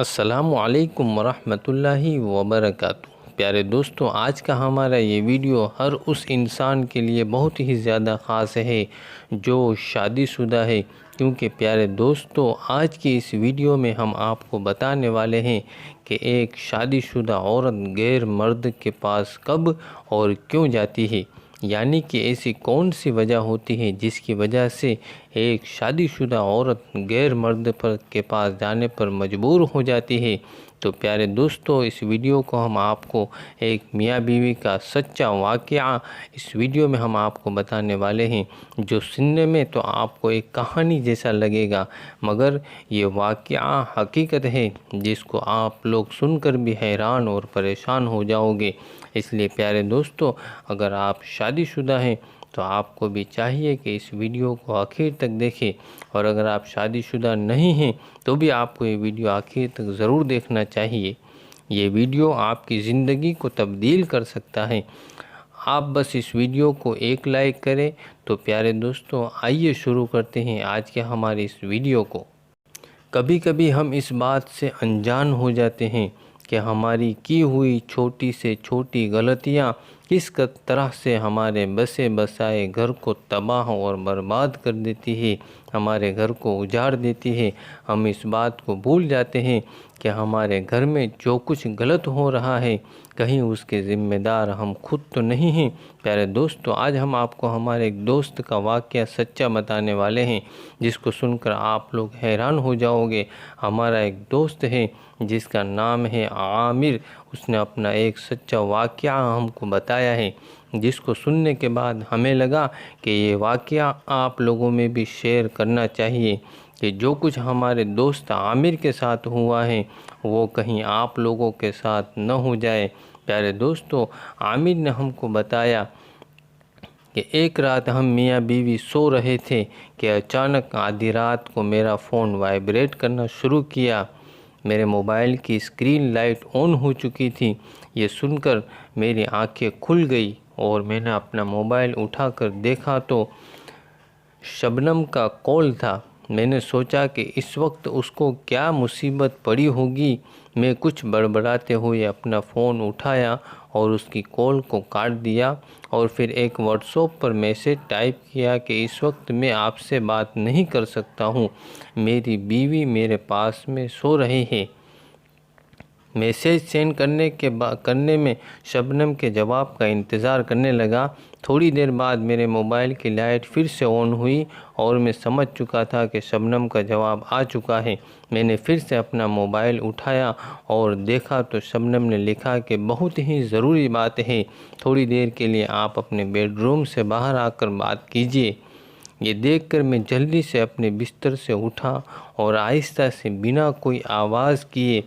अस्सलामुअलैकुम वरहमतुल्लाहि वबरकातुहू। प्यारे दोस्तों, आज का हमारा ये वीडियो हर उस इंसान के लिए बहुत ही ज़्यादा ख़ास है जो शादीशुदा है, क्योंकि प्यारे दोस्तों आज की इस वीडियो में हम आपको बताने वाले हैं कि एक शादीशुदा औरत गैर मर्द के पास कब और क्यों जाती है। यानी कि ऐसी कौन सी वजह होती है जिसकी वजह से एक शादीशुदा औरत गैर मर्द के पास जाने पर मजबूर हो जाती है। तो प्यारे दोस्तों, इस वीडियो को हम आपको एक मियाँ बीवी का सच्चा वाक़या इस वीडियो में हम आपको बताने वाले हैं, जो सुनने में तो आपको एक कहानी जैसा लगेगा, मगर ये वाक़या हकीकत है जिसको आप लोग सुनकर भी हैरान और परेशान हो जाओगे। इसलिए प्यारे दोस्तों, अगर आप शादीशुदा हैं तो आपको भी चाहिए कि इस वीडियो को आखिर तक देखें, और अगर आप शादीशुदा नहीं हैं तो भी आपको ये वीडियो आखिर तक ज़रूर देखना चाहिए। ये वीडियो आपकी ज़िंदगी को तब्दील कर सकता है। आप बस इस वीडियो को एक लाइक करें। तो प्यारे दोस्तों, आइए शुरू करते हैं आज के हमारे इस वीडियो को। कभी कभी हम इस बात से अनजान हो जाते हैं कि हमारी की हुई छोटी से छोटी गलतियाँ किस तरह से हमारे बसे बसाए घर को तबाह और बर्बाद कर देती है, हमारे घर को उजाड़ देती है। हम इस बात को भूल जाते हैं कि हमारे घर में जो कुछ गलत हो रहा है, कहीं उसके ज़िम्मेदार हम खुद तो नहीं हैं। प्यारे दोस्तों, आज हम आपको हमारे एक दोस्त का वाक़या सच्चा बताने वाले हैं, जिसको सुनकर आप लोग हैरान हो जाओगे। हमारा एक दोस्त है जिसका नाम है आमिर। उसने अपना एक सच्चा वाक़या हमको बताया है, जिसको सुनने के बाद हमें लगा कि ये वाक़या आप लोगों में भी शेयर करना चाहिए, कि जो कुछ हमारे दोस्त आमिर के साथ हुआ है वो कहीं आप लोगों के साथ न हो जाए। प्यारे दोस्तों, आमिर ने हमको बताया कि एक रात हम मियाँ बीवी सो रहे थे कि अचानक आधी रात को मेरा फ़ोन वाइब्रेट करना शुरू किया। मेरे मोबाइल की स्क्रीन लाइट ऑन हो चुकी थी। ये सुनकर मेरी आंखें खुल गई और मैंने अपना मोबाइल उठाकर देखा तो शबनम का कॉल था। मैंने सोचा कि इस वक्त उसको क्या मुसीबत पड़ी होगी। मैं कुछ बड़बड़ाते हुए अपना फ़ोन उठाया और उसकी कॉल को काट दिया, और फिर एक व्हाट्सएप पर मैसेज टाइप किया कि इस वक्त मैं आपसे बात नहीं कर सकता हूँ, मेरी बीवी मेरे पास में सो रही है। मैसेज सेंड करने में शबनम के जवाब का इंतज़ार करने लगा। थोड़ी देर बाद मेरे मोबाइल की लाइट फिर से ऑन हुई और मैं समझ चुका था कि शबनम का जवाब आ चुका है। मैंने फिर से अपना मोबाइल उठाया और देखा तो शबनम ने लिखा कि बहुत ही ज़रूरी बात है, थोड़ी देर के लिए आप अपने बेडरूम से बाहर आकर बात कीजिए। ये देखकर मैं जल्दी से अपने बिस्तर से उठा और आहिस्ता से बिना कोई आवाज़ किए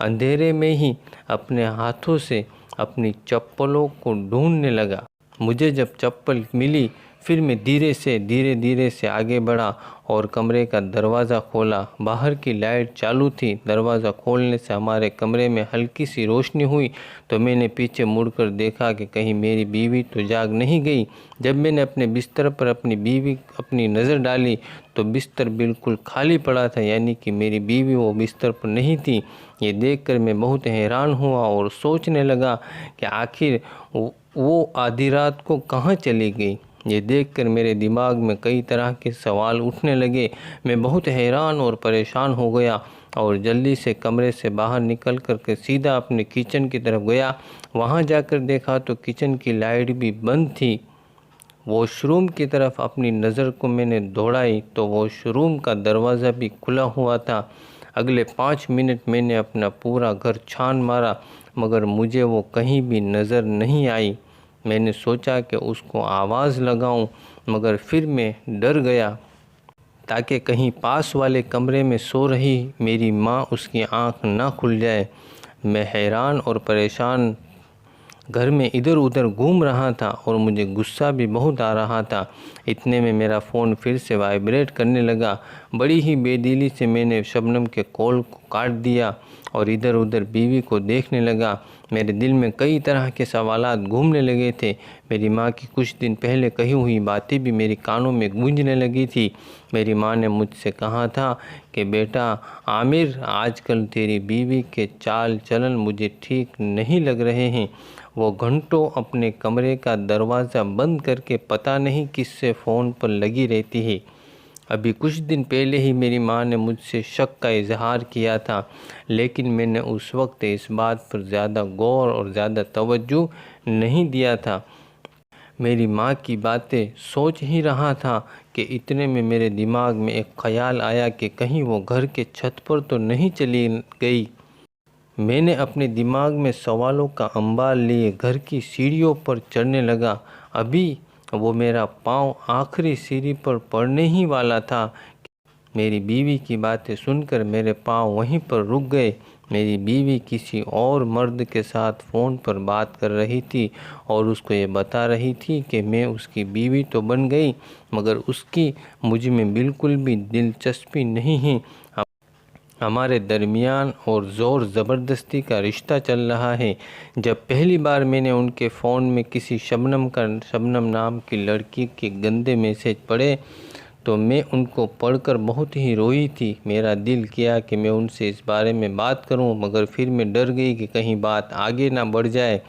अंधेरे में ही अपने हाथों से अपनी चप्पलों को ढूंढने लगा। मुझे जब चप्पल मिली, फिर मैं धीरे धीरे से आगे बढ़ा और कमरे का दरवाज़ा खोला। बाहर की लाइट चालू थी। दरवाज़ा खोलने से हमारे कमरे में हल्की सी रोशनी हुई तो मैंने पीछे मुड़कर देखा कि कहीं मेरी बीवी तो जाग नहीं गई। जब मैंने अपने बिस्तर पर अपनी नज़र डाली तो बिस्तर बिल्कुल खाली पड़ा था, यानी कि मेरी बीवी वो बिस्तर पर नहीं थी। ये देखकर मैं बहुत हैरान हुआ और सोचने लगा कि आखिर वो आधी रात को कहाँ चली गई। ये देखकर मेरे दिमाग में कई तरह के सवाल उठने लगे। मैं बहुत हैरान और परेशान हो गया और जल्दी से कमरे से बाहर निकल कर सीधा अपने किचन की तरफ गया। वहाँ जाकर देखा तो किचन की लाइट भी बंद थी। वॉशरूम की तरफ अपनी नज़र को मैंने दौड़ाई तो वॉशरूम का दरवाज़ा भी खुला हुआ था। अगले 5 मिनट मैंने अपना पूरा घर छान मारा, मगर मुझे वो कहीं भी नज़र नहीं आई। मैंने सोचा कि उसको आवाज़ लगाऊं, मगर फिर मैं डर गया ताकि कहीं पास वाले कमरे में सो रही मेरी माँ उसकी आंख ना खुल जाए। मैं हैरान और परेशान घर में इधर उधर घूम रहा था और मुझे गुस्सा भी बहुत आ रहा था। इतने में मेरा फ़ोन फिर से वाइब्रेट करने लगा। बड़ी ही बेदिली से मैंने शबनम के कॉल को काट दिया और इधर उधर बीवी को देखने लगा। मेरे दिल में कई तरह के सवालात घूमने लगे थे। मेरी माँ की कुछ दिन पहले कही हुई बातें भी मेरे कानों में गूंजने लगी थी। मेरी माँ ने मुझसे कहा था कि बेटा आमिर, आजकल तेरी बीवी के चाल चलन मुझे ठीक नहीं लग रहे हैं। वो घंटों अपने कमरे का दरवाज़ा बंद करके पता नहीं किससे फ़ोन पर लगी रहती है। अभी कुछ दिन पहले ही मेरी माँ ने मुझसे शक का इजहार किया था, लेकिन मैंने उस वक्त इस बात पर ज़्यादा गौर और ज़्यादा तवज्जो नहीं दिया था। मेरी माँ की बातें सोच ही रहा था कि इतने में मेरे दिमाग में एक ख़याल आया कि कहीं वो घर के छत पर तो नहीं चली गई। मैंने अपने दिमाग में सवालों का अंबार लिए घर की सीढ़ियों पर चढ़ने लगा। अभी वो मेरा पाँव आखिरी सीढ़ी पर पड़ने ही वाला था। मेरी बीवी की बातें सुनकर मेरे पाँव वहीं पर रुक गए। मेरी बीवी किसी और मर्द के साथ फ़ोन पर बात कर रही थी और उसको ये बता रही थी कि मैं उसकी बीवी तो बन गई, मगर उसकी मुझ में बिल्कुल भी दिलचस्पी नहीं है। हमारे दरमियान और ज़ोर ज़बरदस्ती का रिश्ता चल रहा है। जब पहली बार मैंने उनके फ़ोन में किसी शबनम नाम की लड़की के गंदे मैसेज पढ़े तो मैं उनको पढ़कर बहुत ही रोई थी। मेरा दिल किया कि मैं उनसे इस बारे में बात करूं, मगर फिर मैं डर गई कि कहीं बात आगे ना बढ़ जाए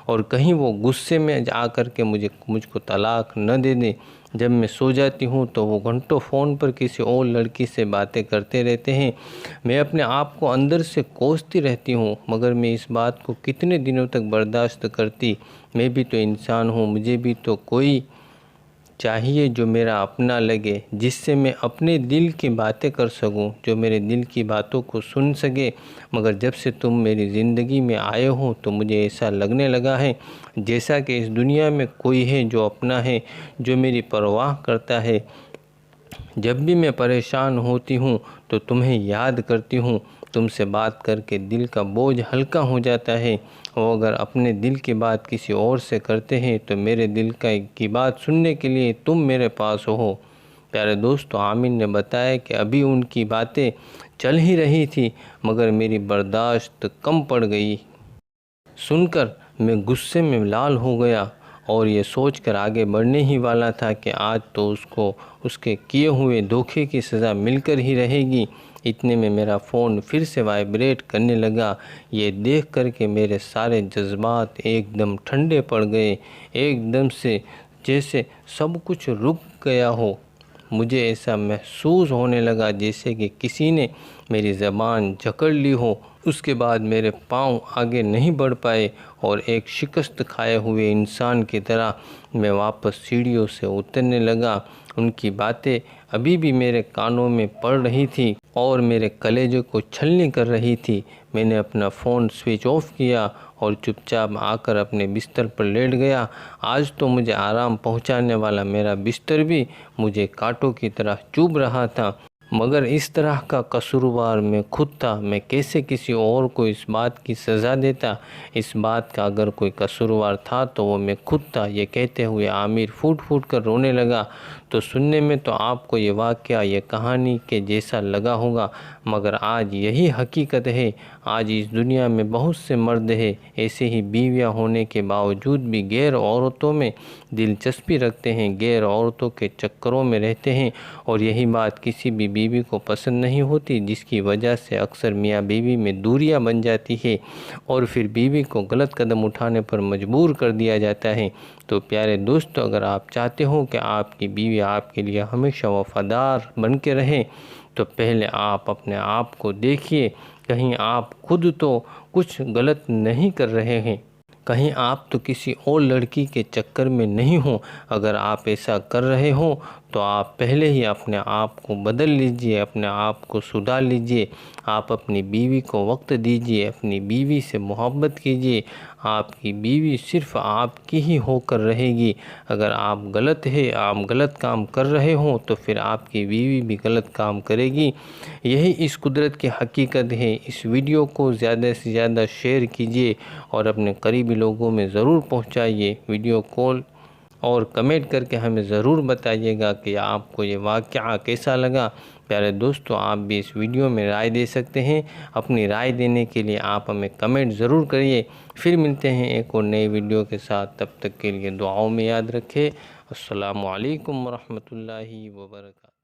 और कहीं वो गुस्से में आकर के मुझको तलाक न दे दें। जब मैं सो जाती हूँ तो वो घंटों फ़ोन पर किसी और लड़की से बातें करते रहते हैं। मैं अपने आप को अंदर से कोसती रहती हूँ, मगर मैं इस बात को कितने दिनों तक बर्दाश्त करती। मैं भी तो इंसान हूँ, मुझे भी तो कोई चाहिए जो मेरा अपना लगे, जिससे मैं अपने दिल की बातें कर सकूं, जो मेरे दिल की बातों को सुन सके। मगर जब से तुम मेरी ज़िंदगी में आए हो तो मुझे ऐसा लगने लगा है जैसा कि इस दुनिया में कोई है जो अपना है, जो मेरी परवाह करता है। जब भी मैं परेशान होती हूँ तो तुम्हें याद करती हूँ। तुमसे बात करके दिल का बोझ हल्का हो जाता है। और अगर अपने दिल की बात किसी और से करते हैं तो मेरे दिल की बात सुनने के लिए तुम मेरे पास हो। प्यारे दोस्तों, आमिर ने बताया कि अभी उनकी बातें चल ही रही थी, मगर मेरी बर्दाश्त कम पड़ गई। सुनकर मैं गुस्से में लाल हो गया और ये सोचकर आगे बढ़ने ही वाला था कि आज तो उसको उसके किए हुए धोखे की सज़ा मिलकर ही रहेगी। इतने में मेरा फ़ोन फिर से वाइब्रेट करने लगा। ये देख कर के मेरे सारे जज्बात एकदम ठंडे पड़ गए, एकदम से जैसे सब कुछ रुक गया हो। मुझे ऐसा महसूस होने लगा जैसे कि किसी ने मेरी ज़बान जकड़ ली हो। उसके बाद मेरे पाँव आगे नहीं बढ़ पाए और एक शिकस्त खाए हुए इंसान की तरह मैं वापस सीढ़ियों से उतरने लगा। उनकी बातें अभी भी मेरे कानों में पड़ रही थी और मेरे कलेजे को छलनी कर रही थी। मैंने अपना फ़ोन स्विच ऑफ किया और चुपचाप आकर अपने बिस्तर पर लेट गया। आज तो मुझे आराम पहुंचाने वाला मेरा बिस्तर भी मुझे कांटों की तरह चुभ रहा था, मगर इस तरह का कसूरवार मैं खुद था। मैं कैसे किसी और को इस बात की सज़ा देता। इस बात का अगर कोई कसूरवार था तो वो मैं खुद था। ये कहते हुए आमिर फूट फूट कर रोने लगा। तो सुनने में तो आपको ये वाक़या, ये कहानी के जैसा लगा होगा, मगर आज यही हकीकत है। आज इस दुनिया में बहुत से मर्द हैं ऐसे ही बीवियां होने के बावजूद भी गैर औरतों में दिलचस्पी रखते हैं, गैर औरतों के चक्करों में रहते हैं और यही बात किसी भी बीवी को पसंद नहीं होती, जिसकी वजह से अक्सर मियाँ बीवी में दूरियां बन जाती है और फिर बीवी को गलत कदम उठाने पर मजबूर कर दिया जाता है। तो प्यारे दोस्तों, अगर आप चाहते हो कि आपकी बीवी आपके लिए हमेशा वफादार बन के रहे तो पहले आप अपने आप को देखिए, कहीं आप खुद तो कुछ गलत नहीं कर रहे हैं, कहीं आप तो किसी और लड़की के चक्कर में नहीं हो। अगर आप ऐसा कर रहे हो तो आप पहले ही अपने आप को बदल लीजिए, अपने आप को सुधार लीजिए। आप अपनी बीवी को वक्त दीजिए, अपनी बीवी से मोहब्बत कीजिए। आपकी बीवी सिर्फ आपकी ही होकर रहेगी। अगर आप गलत काम कर रहे हो तो फिर आपकी बीवी भी गलत काम करेगी। यही इस कुदरत की हकीकत है। इस वीडियो को ज़्यादा से ज़्यादा शेयर कीजिए और अपने करीबी लोगों में ज़रूर पहुंचाइए। वीडियो कॉल और कमेंट करके हमें ज़रूर बताइएगा कि आपको ये वाक़या कैसा लगा। प्यारे दोस्तों, आप भी इस वीडियो में राय दे सकते हैं। अपनी राय देने के लिए आप हमें कमेंट ज़रूर करिए। फिर मिलते हैं एक और नई वीडियो के साथ, तब तक के लिए दुआओं में याद रखें। अस्सलामु अलैकुम वरहमतुल्लाहि वबरकातुहू।